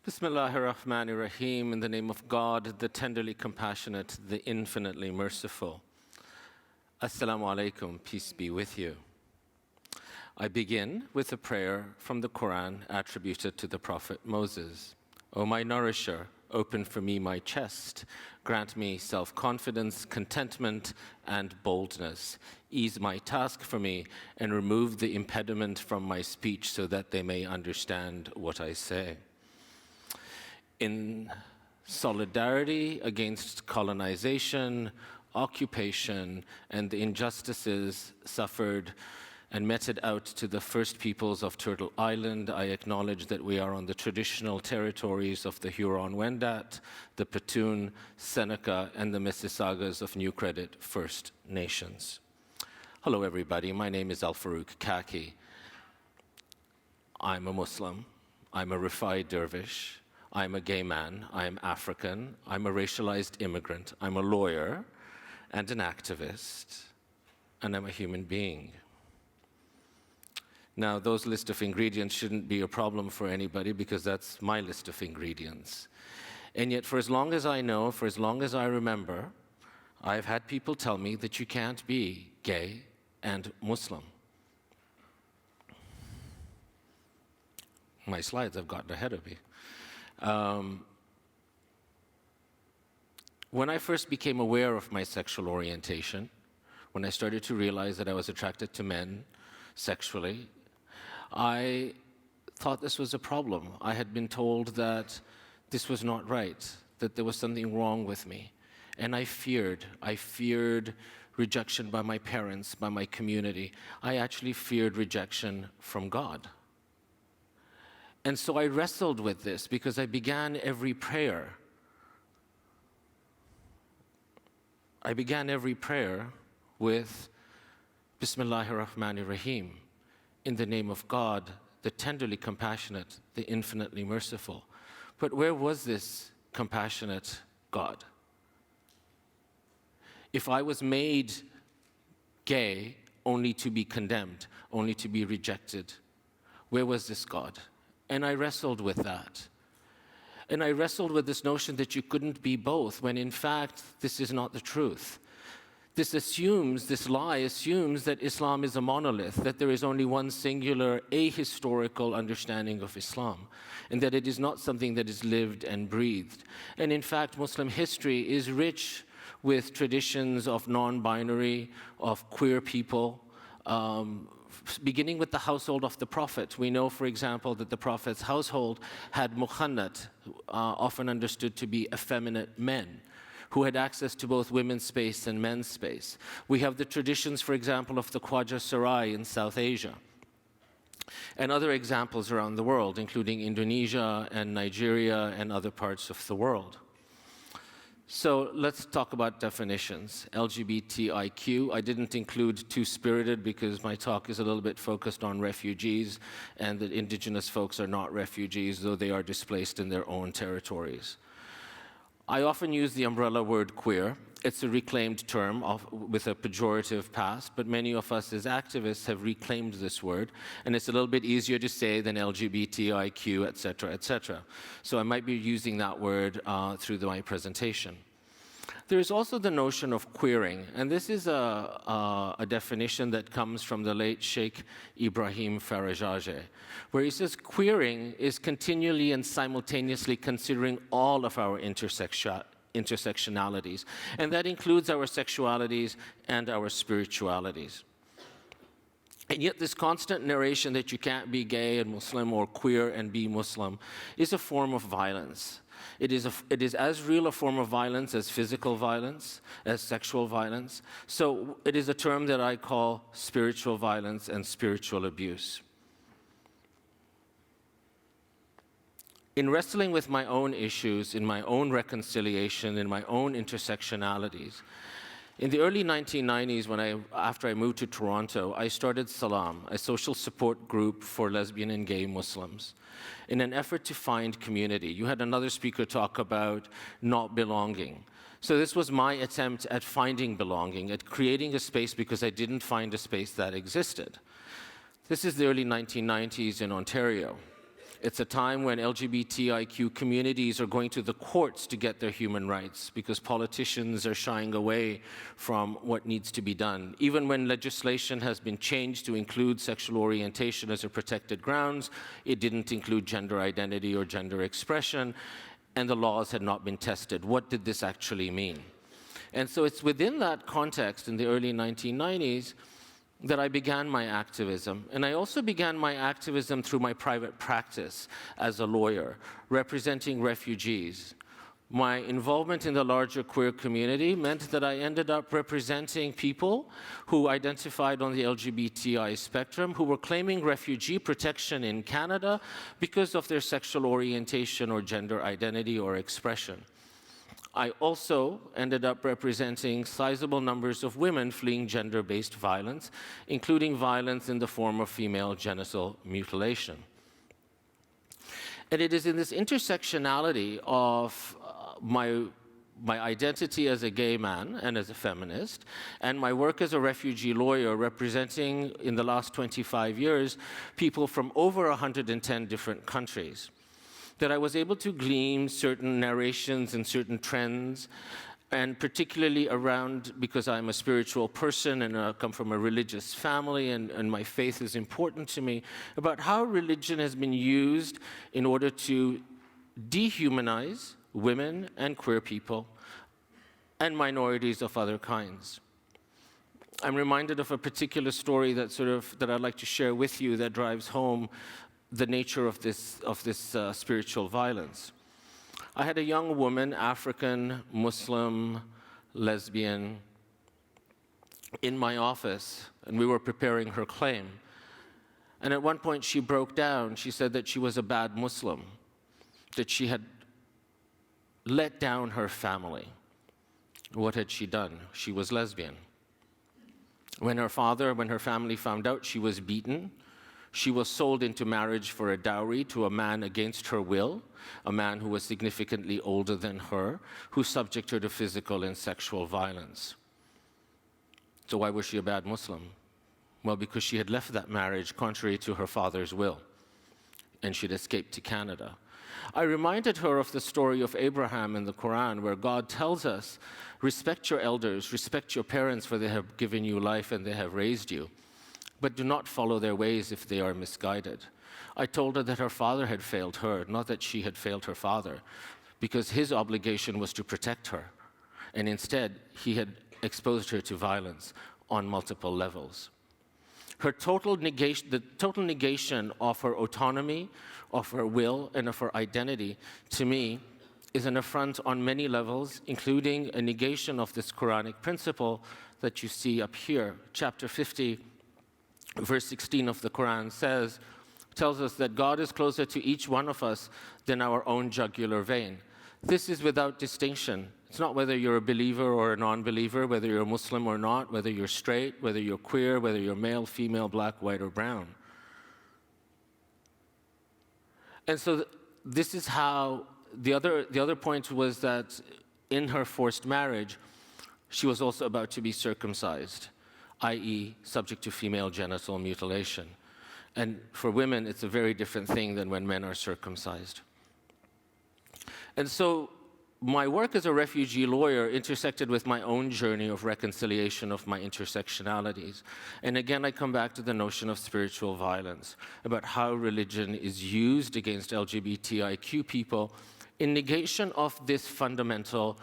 Bismillahirrahmanirrahim, in the name of God, the tenderly compassionate, the infinitely merciful. Assalamu alaikum, peace be with you. I begin with a prayer from the Quran attributed to the Prophet Moses. O my nourisher, open for me my chest, grant me self-confidence, contentment, and boldness. Ease my task for me and remove the impediment from my speech so that they may understand what I say. In solidarity against colonization, occupation, and the injustices suffered and meted out to the first peoples of Turtle Island, I acknowledge that we are on the traditional territories of the Huron-Wendat, the Petun, Seneca, and the Mississaugas of New Credit First Nations. Hello, everybody. My name is El-Farouk Khaki. I'm a Muslim. I'm a Rifai dervish. I'm a gay man, I'm African, I'm a racialized immigrant, I'm a lawyer and an activist, and I'm a human being. Now, those list of ingredients shouldn't be a problem for anybody because that's my list of ingredients. And yet, for as long as I know, for as long as I remember, I've had people tell me that you can't be gay and Muslim. My slides have gotten ahead of me. When I first became aware of my sexual orientation, when I started to realize that I was attracted to men sexually, I thought this was a problem. I had been told that this was not right, that there was something wrong with me. And I feared rejection by my parents, by my community. I actually feared rejection from God. And so I wrestled with this because I began every prayer. I began every prayer with Bismillahirrahmanirrahim, in the name of God, the tenderly compassionate, the infinitely merciful. But where was this compassionate God? If I was made gay only to be condemned, only to be rejected, where was this God? And I wrestled with that. And I wrestled with this notion that you couldn't be both, when in fact, this is not the truth. This lie assumes that Islam is a monolith, that there is only one singular ahistorical understanding of Islam, and that it is not something that is lived and breathed. And in fact, Muslim history is rich with traditions of non-binary, of queer people, beginning with the household of the Prophet. We know, for example, that the Prophet's household had mukhannat, often understood to be effeminate men, who had access to both women's space and men's space. We have the traditions, for example, of the Khwaja Sarai in South Asia, and other examples around the world, including Indonesia and Nigeria and other parts of the world. So let's talk about definitions. LGBTIQ, I didn't include two-spirited because my talk is a little bit focused on refugees, and that indigenous folks are not refugees, though they are displaced in their own territories. I often use the umbrella word queer. It's a reclaimed term with a pejorative past, but many of us as activists have reclaimed this word, and it's a little bit easier to say than LGBTIQ, et cetera, et cetera. So I might be using that word through my presentation. There is also the notion of queering, and this is a definition that comes from the late Sheikh Ibrahim Farajage, where he says queering is continually and simultaneously considering all of our intersectionalities, and that includes our sexualities and our spiritualities. And yet this constant narration that you can't be gay and Muslim or queer and be Muslim is a form of violence. It is as real a form of violence as physical violence, as sexual violence. So it is a term that I call spiritual violence and spiritual abuse. In wrestling with my own issues, in my own reconciliation, in my own intersectionalities, in the early 1990s, after I moved to Toronto, I started Salaam, a social support group for lesbian and gay Muslims, in an effort to find community. You had another speaker talk about not belonging. So this was my attempt at finding belonging, at creating a space because I didn't find a space that existed. This is the early 1990s in Ontario. It's a time when LGBTIQ communities are going to the courts to get their human rights because politicians are shying away from what needs to be done. Even when legislation has been changed to include sexual orientation as a protected grounds, it didn't include gender identity or gender expression, and the laws had not been tested. What did this actually mean? And so it's within that context in the early 1990s that I began my activism. And I also began my activism through my private practice as a lawyer, representing refugees. My involvement in the larger queer community meant that I ended up representing people who identified on the LGBTI spectrum, who were claiming refugee protection in Canada because of their sexual orientation or gender identity or expression. I also ended up representing sizable numbers of women fleeing gender-based violence, including violence in the form of female genital mutilation. And it is in this intersectionality of my identity as a gay man and as a feminist, and my work as a refugee lawyer representing, in the last 25 years, people from over 110 different countries, that I was able to glean certain narrations and certain trends, and particularly around, because I'm a spiritual person and I come from a religious family and my faith is important to me, about how religion has been used in order to dehumanize women and queer people and minorities of other kinds. I'm reminded of a particular story that I'd like to share with you that drives home the nature of this spiritual violence. I had a young woman, African, Muslim, lesbian, in my office, and we were preparing her claim. And at one point she broke down. She said that she was a bad Muslim, that she had let down her family. What had she done? She was lesbian. When her family found out, she was beaten. She was sold into marriage for a dowry to a man against her will, a man who was significantly older than her, who subjected her to physical and sexual violence. So why was she a bad Muslim? Well, because she had left that marriage contrary to her father's will, and she'd escaped to Canada. I reminded her of the story of Abraham in the Quran, where God tells us, respect your elders, respect your parents, for they have given you life and they have raised you. But do not follow their ways if they are misguided. I told her that her father had failed her, not that she had failed her father, because his obligation was to protect her. And instead, he had exposed her to violence on multiple levels. The total negation of her autonomy, of her will, and of her identity, to me, is an affront on many levels, including a negation of this Quranic principle that you see up here. Chapter 50, verse 16 of the Quran tells us that God is closer to each one of us than our own jugular vein. This is without distinction. It's not whether you're a believer or a non-believer, whether you're a Muslim or not, whether you're straight, whether you're queer, whether you're male, female, black, white, or brown. And so this is how the other point was that in her forced marriage, she was also about to be circumcised, i.e. subject to female genital mutilation. And for women, it's a very different thing than when men are circumcised. And so my work as a refugee lawyer intersected with my own journey of reconciliation of my intersectionalities. And again, I come back to the notion of spiritual violence, about how religion is used against LGBTIQ people in negation of this fundamental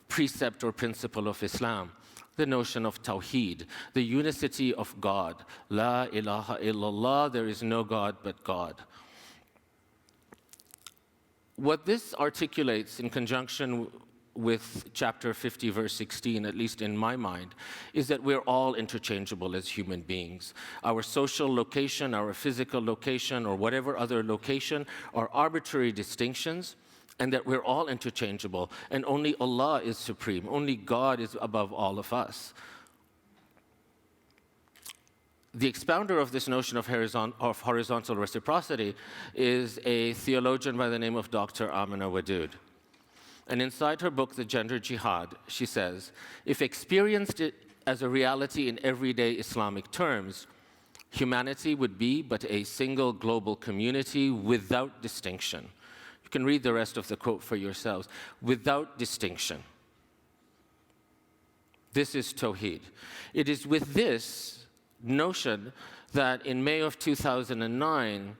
precept or principle of Islam, the notion of Tawhid, the unicity of God. La ilaha illallah, there is no God but God. What this articulates in conjunction with chapter 50, verse 16, at least in my mind, is that we're all interchangeable as human beings. Our social location, our physical location, or whatever other location are arbitrary distinctions, and that we're all interchangeable, and only Allah is supreme. Only God is above all of us. The expounder of this notion of horizontal reciprocity is a theologian by the name of Dr. Amina Wadud. And inside her book, The Gender Jihad, she says, if experienced as a reality in everyday Islamic terms, Humanity would be but a single global community without distinction. You can read the rest of the quote for yourselves. Without distinction. This is Tawhid. It is with this notion that in May of 2009,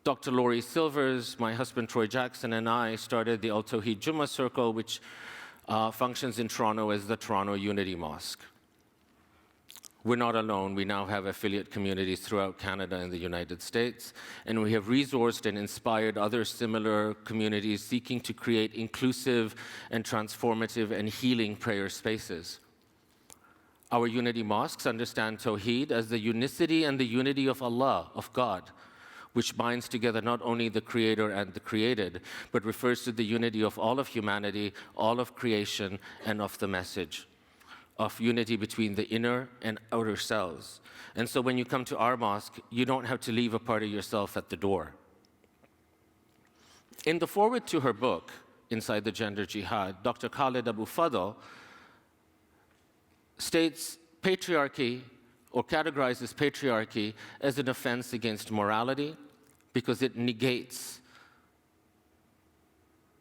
Dr. Laurie Silvers, my husband Troy Jackson, and I started the el-Tawhid Juma Circle, which functions in Toronto as the Toronto Unity Mosque. We're not alone. We now have affiliate communities throughout Canada and the United States, and we have resourced and inspired other similar communities seeking to create inclusive and transformative and healing prayer spaces. Our Unity Mosques understand Tawhid as the unicity and the unity of Allah, of God, which binds together not only the Creator and the created, but refers to the unity of all of humanity, all of creation, and of the message of unity between the inner and outer selves. And so when you come to our mosque, you don't have to leave a part of yourself at the door. In the foreword to her book, Inside the Gender Jihad, Dr. Khaled Abu Fadl states patriarchy, or categorizes patriarchy as an offense against morality because it negates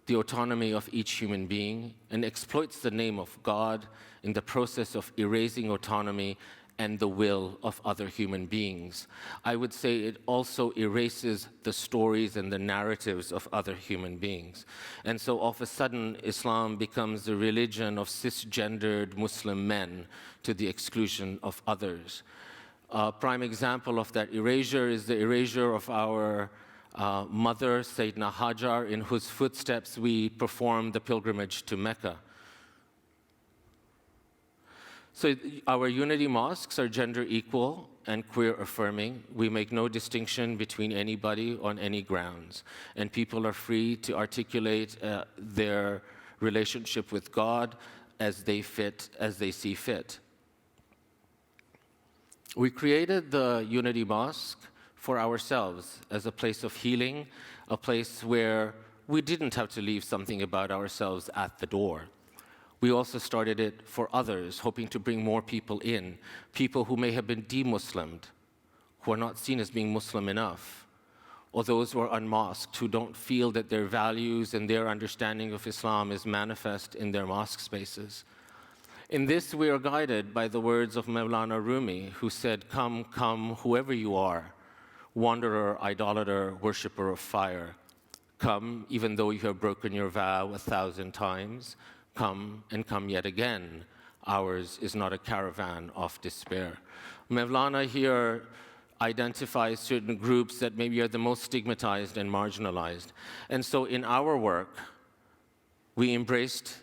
the autonomy of each human being and exploits the name of God in the process of erasing autonomy and the will of other human beings. I would say it also erases the stories and the narratives of other human beings. And so all of a sudden, Islam becomes the religion of cisgendered Muslim men to the exclusion of others. A prime example of that erasure is the erasure of our mother, Sayyidina Hajar, in whose footsteps we performed the pilgrimage to Mecca. So our Unity Mosques are gender equal and queer affirming. We make no distinction between anybody on any grounds. And people are free to articulate their relationship with God as they see fit. We created the Unity Mosque for ourselves as a place of healing, a place where we didn't have to leave something about ourselves at the door. We also started it for others, hoping to bring more people in, people who may have been de-Muslimed, who are not seen as being Muslim enough, or those who are unmosqued, who don't feel that their values and their understanding of Islam is manifest in their mosque spaces. In this, we are guided by the words of Mevlana Rumi, who said, "Come, come, whoever you are, wanderer, idolater, worshipper of fire. Come, even though you have broken your vow 1,000 times. Come and come yet again. Ours is not a caravan of despair." Mevlana here identifies certain groups that maybe are the most stigmatized and marginalized. And so in our work, we embraced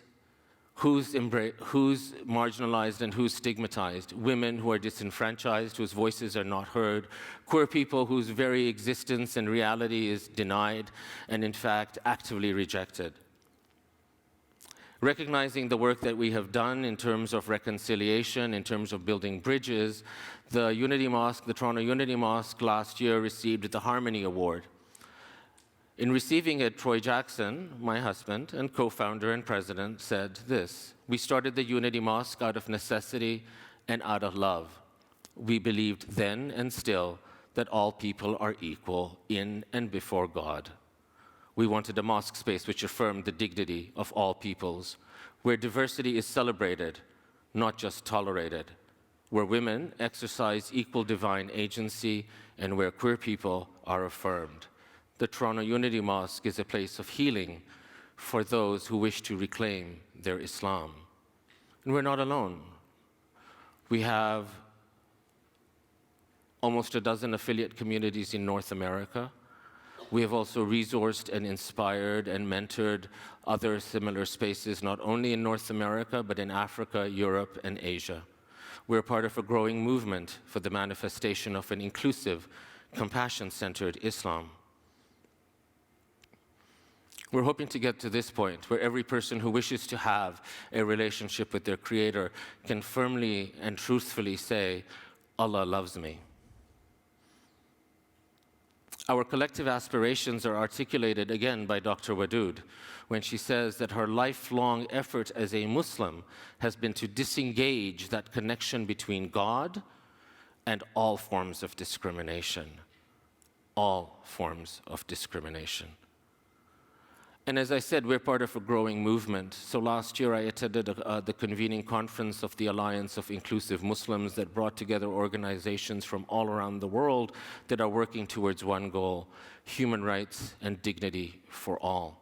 who's marginalized and who's stigmatized. Women who are disenfranchised, whose voices are not heard. Queer people whose very existence and reality is denied and in fact actively rejected. Recognizing the work that we have done in terms of reconciliation, in terms of building bridges, the Unity Mosque, the Toronto Unity Mosque last year received the Harmony Award. In receiving it, Troy Jackson, my husband and co-founder and president, said this: "We started the Unity Mosque out of necessity and out of love. We believed then and still that all people are equal in and before God. We wanted a mosque space which affirmed the dignity of all peoples, where diversity is celebrated, not just tolerated, where women exercise equal divine agency, and where queer people are affirmed. The Toronto Unity Mosque is a place of healing for those who wish to reclaim their Islam." And we're not alone. We have almost a dozen affiliate communities in North America. We have also resourced and inspired and mentored other similar spaces, not only in North America, but in Africa, Europe, and Asia. We're part of a growing movement for the manifestation of an inclusive, compassion-centered Islam. We're hoping to get to this point where every person who wishes to have a relationship with their Creator can firmly and truthfully say, "Allah loves me." Our collective aspirations are articulated again by Dr. Wadood when she says that her lifelong effort as a Muslim has been to disengage that connection between God and all forms of discrimination. All forms of discrimination. And as I said, we're part of a growing movement. So last year I attended the convening conference of the Alliance of Inclusive Muslims that brought together organizations from all around the world that are working towards one goal: human rights and dignity for all.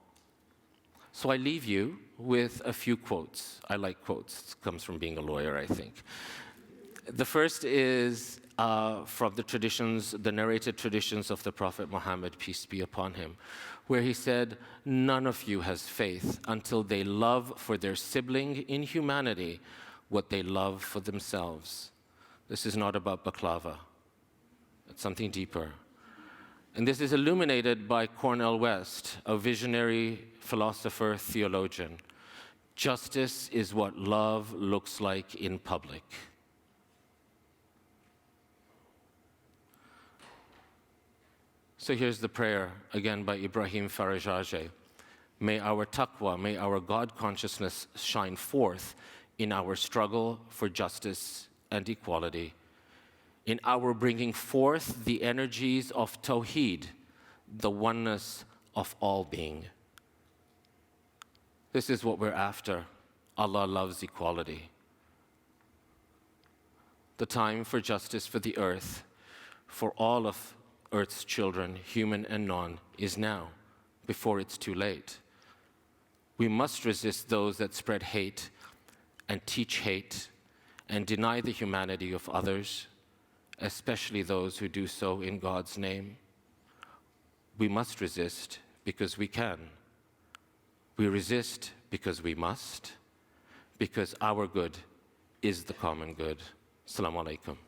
So I leave you with a few quotes. I like quotes. It comes from being a lawyer, I think. The first is from the traditions, the narrated traditions of the Prophet Muhammad, peace be upon him, where he said, "None of you has faith until they love for their sibling in humanity what they love for themselves." This is not about baklava. It's something deeper. And this is illuminated by Cornel West, a visionary philosopher, theologian. Justice is what love looks like in public. So here's the prayer, again by Ibrahim Farajajeh. May our taqwa, may our God consciousness shine forth in our struggle for justice and equality, in our bringing forth the energies of Tawhid, the oneness of all being. This is what we're after. Allah loves equality. The time for justice for the earth, for all of Earth's children, human and non, is now, before it's too late. We must resist those that spread hate and teach hate and deny the humanity of others, especially those who do so in God's name. We must resist because we can. We resist because we must, because our good is the common good. Assalamu alaikum.